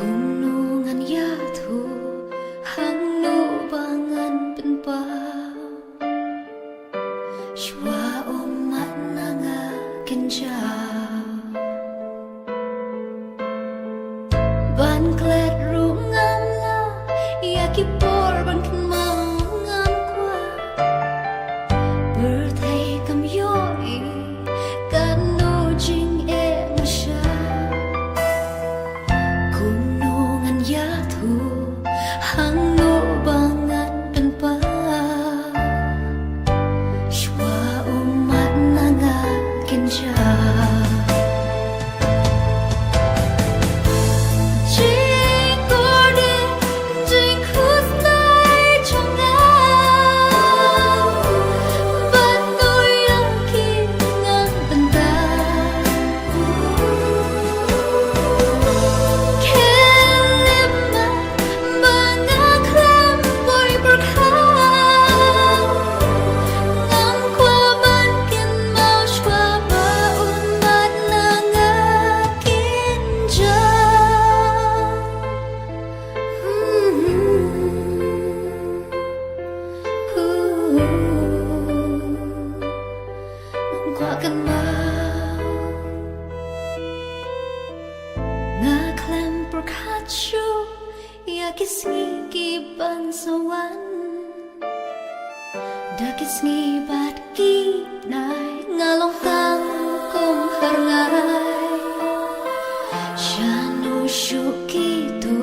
Gunungan yatu hangnu bangan penpau Shwa umat nanga kenjau Ban klet rungam la yakipor ban kan mau ngam kwa Berthai kam yoi kan no jing e masha Gunungan yatu hang no bangan penpa Shwa umat nanga kenjau Kan mau ngaklem perkacu yakis ngiki bansawan dakis ngibat ki nai ngalong tang kong harngai shanu shuki tu